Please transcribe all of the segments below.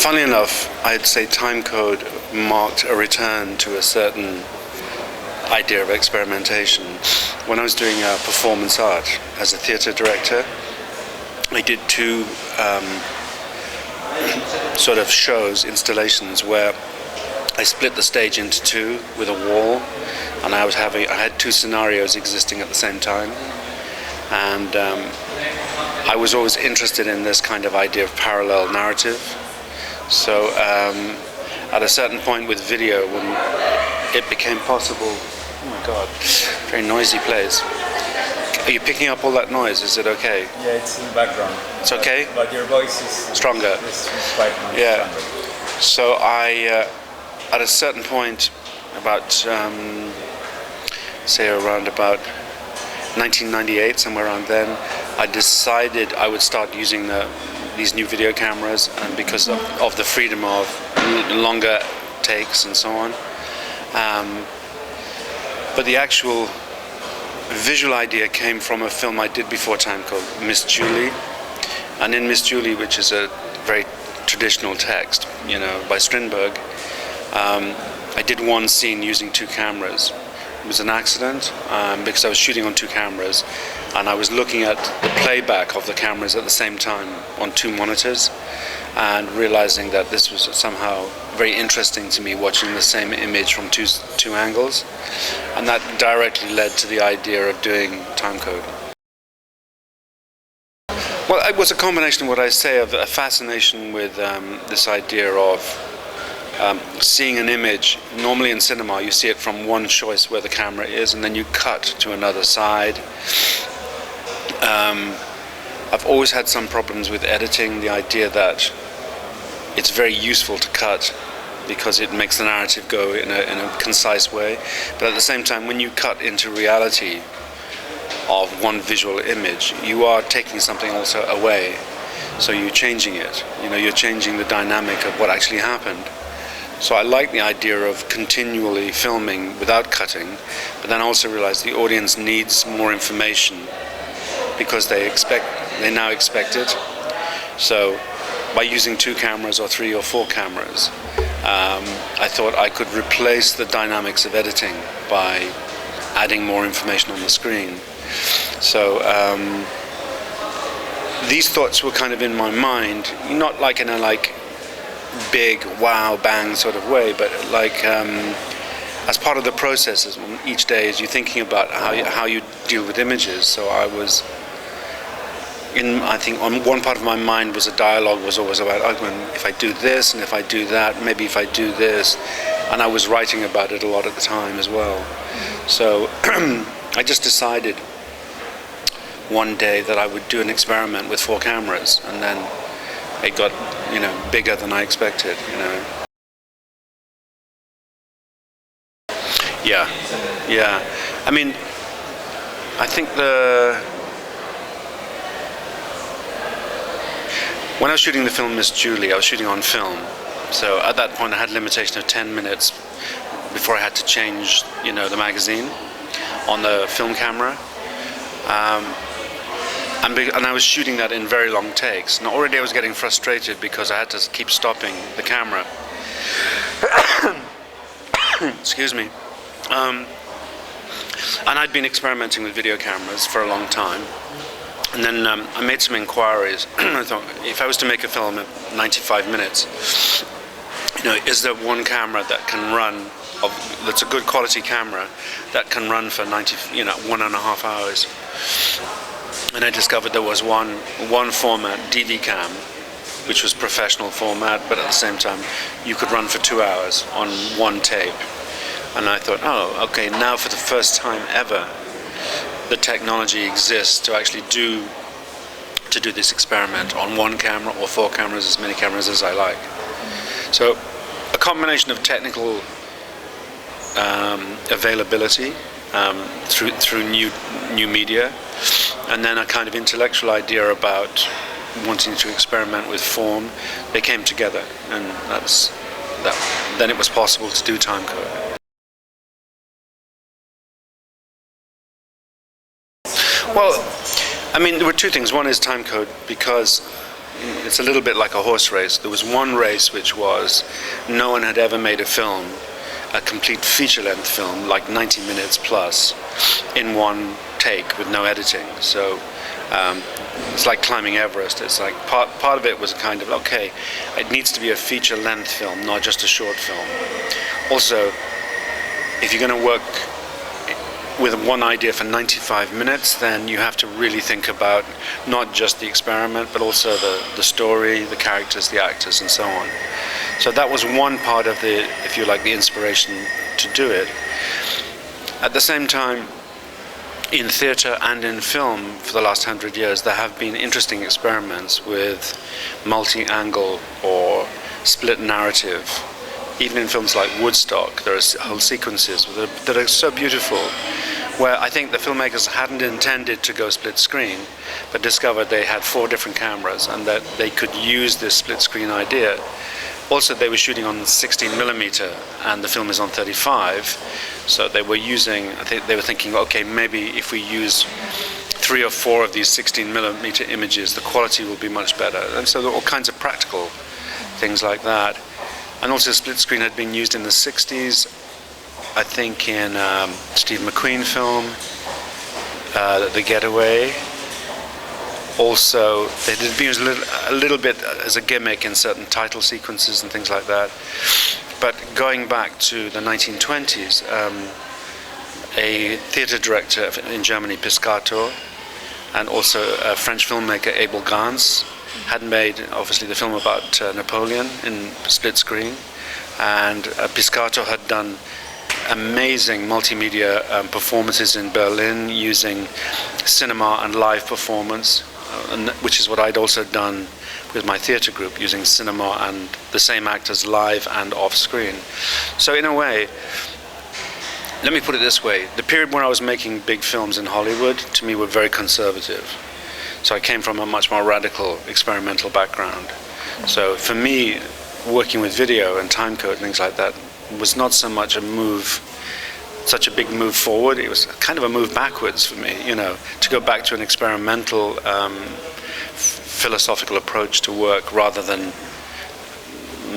Funnily enough, I'd say Timecode marked a return to a certain idea of experimentation. When I was doing performance art as a theatre director, I did two sort of shows, installations, where I split the stage into two with a wall, and I had two scenarios existing at the same time, and I was always interested in this kind of idea of parallel narrative. So at a certain point with video, when it became possible, oh my god, very noisy place. Are you picking up all that noise? Is it okay? Yeah, it's in the background. It's okay? But your voice is stronger. Is quite much stronger. So I, at a certain point, about, say around about 1998, somewhere around then, I decided I would start using these new video cameras, and because of the freedom of longer takes and so on. But the actual visual idea came from a film I did before Timecode, Miss Julie. And in Miss Julie, which is a very traditional text, by Strindberg, I did one scene using two cameras. It was an accident because I was shooting on two cameras, and I was looking at the playback of the cameras at the same time on two monitors, and realizing that this was somehow very interesting to me, watching the same image from two angles, and that directly led to the idea of doing Timecode. Well, it was a combination of what I say, of a fascination with this idea of seeing an image. Normally in cinema you see it from one choice where the camera is, and then you cut to another side. I've always had some problems with editing, the idea that it's very useful to cut because it makes the narrative go in a concise way, but at the same time, when you cut into reality of one visual image, you are taking something also away, so you're changing it, you're changing the dynamic of what actually happened. So I like the idea of continually filming without cutting, but then I also realize the audience needs more information because they now expect it. So by using two cameras or three or four cameras, I thought I could replace the dynamics of editing by adding more information on the screen. So these thoughts were kind of in my mind, not like in a big wow bang sort of way, but as part of the processes each day, as you're thinking about how you deal with images. So I think on one part of my mind was a dialogue was always about, if I do this and if I do that, maybe if I do this, and I was writing about it a lot at the time as well. So I just decided one day that I would do an experiment with four cameras, and then it got bigger than I expected. Yeah. I mean, I think when I was shooting the film Miss Julie, I was shooting on film. So at that point I had a limitation of 10 minutes before I had to change, the magazine on the film camera. And I was shooting that in very long takes. And already I was getting frustrated because I had to keep stopping the camera. Excuse me. And I'd been experimenting with video cameras for a long time. And then I made some inquiries. I thought, if I was to make a film at 95 minutes, is there one camera that can run, that's a good quality camera, that can run for 1.5 hours? And I discovered there was one format, DV cam, which was professional format, but at the same time you could run for 2 hours on one tape. And I thought, okay, now for the first time ever, the technology exists to actually do this experiment on one camera or four cameras, as many cameras as I like. So a combination of technical availability through new media, and then a kind of intellectual idea about wanting to experiment with form, they came together, and then it was possible to do Timecode. Well, I mean, there were two things. One is Timecode, because it's a little bit like a horse race. There was one race which was no one had ever made a film, a complete feature-length film, like 90 minutes plus, in one take with no editing. So it's like climbing Everest. It's like part of it was kind of, okay, it needs to be a feature-length film, not just a short film. Also, if you're going to work with one idea for 95 minutes, then you have to really think about not just the experiment, but also the story, the characters, the actors, and so on. So that was one part of the, if you like, the inspiration to do it. At the same time, in theatre and in film for the last 100 years, there have been interesting experiments with multi-angle or split narrative. Even in films like Woodstock, there are whole sequences that are so beautiful, where I think the filmmakers hadn't intended to go split screen, but discovered they had 4 different cameras and that they could use this split screen idea. Also, they were shooting on 16mm and the film is on 35, so they were using, I think they were thinking, okay, maybe if we use 3 or 4 of these 16mm images, the quality will be much better. And so there were all kinds of practical things like that. And also split screen had been used in the 60s, I think in Steve McQueen film, The Getaway. Also, it had been used a little bit as a gimmick in certain title sequences and things like that. But going back to the 1920s, a theatre director in Germany, Piscator, and also a French filmmaker, Abel Gance, had made, obviously, the film about Napoleon in split screen, and Piscator had done amazing multimedia performances in Berlin using cinema and live performance, which is what I'd also done with my theatre group, using cinema and the same actors live and off screen. So in a way, let me put it this way, the period when I was making big films in Hollywood, to me, were very conservative. So I came from a much more radical experimental background. So for me, working with video and timecode and things like that was not so much a move, such a big move forward. It was kind of a move backwards for me, you know, to go back to an experimental, philosophical approach to work rather than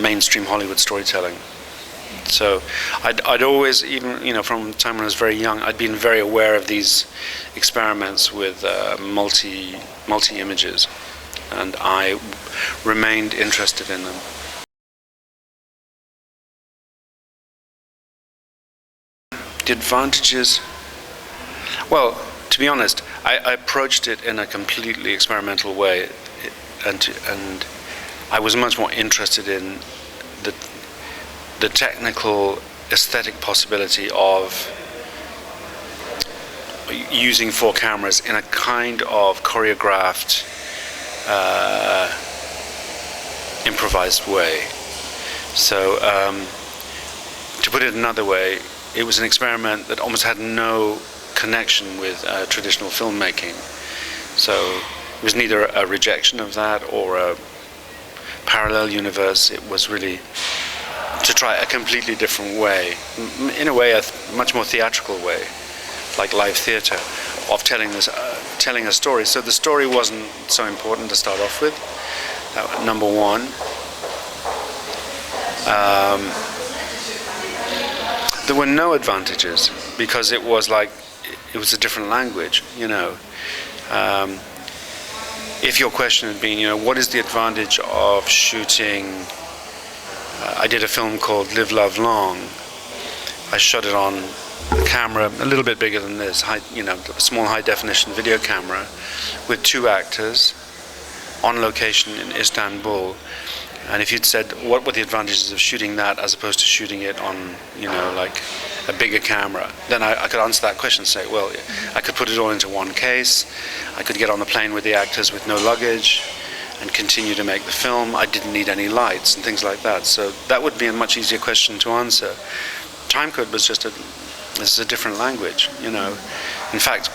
mainstream Hollywood storytelling. So I'd always, even, you know, from the time when I was very young, I'd been very aware of these experiments with multi-images, and I remained interested in them. The advantages, well, to be honest, I approached it in a completely experimental way, and I was much more interested in the technical, aesthetic possibility of using 4 cameras in a kind of choreographed, improvised way. So, to put it another way, it was an experiment that almost had no connection with traditional filmmaking. So it was neither a rejection of that or a parallel universe. It was really to try a completely different way, in a way a much more theatrical way, like live theatre, of telling a story. So the story wasn't so important to start off with, number one. There were no advantages because it was like, it was a different language, you know. If your question had been, you know, what is the advantage of shooting, I did a film called Live, Love, Long. I shot it on a camera a little bit bigger than this, a small high-definition video camera with 2 actors on location in Istanbul. And if you'd said, what were the advantages of shooting that as opposed to shooting it on, like a bigger camera, then I could answer that question and say, well, I could put it all into one case. I could get on the plane with the actors with no luggage and continue to make the film. I didn't need any lights and things like that. So that would be a much easier question to answer. Timecode was just this is a different language, In fact,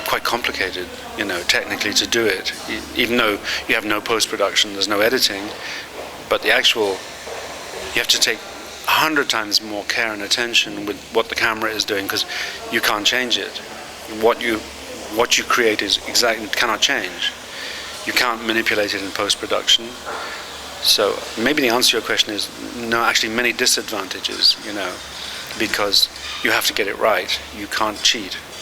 quite complicated, technically to do it. Even though you have no post-production, there's no editing, but you have to take 100 times more care and attention with what the camera is doing, because you can't change it. What you create is exactly cannot change. You can't manipulate it in post-production. So maybe the answer to your question is no, actually many disadvantages, because you have to get it right. You can't cheat.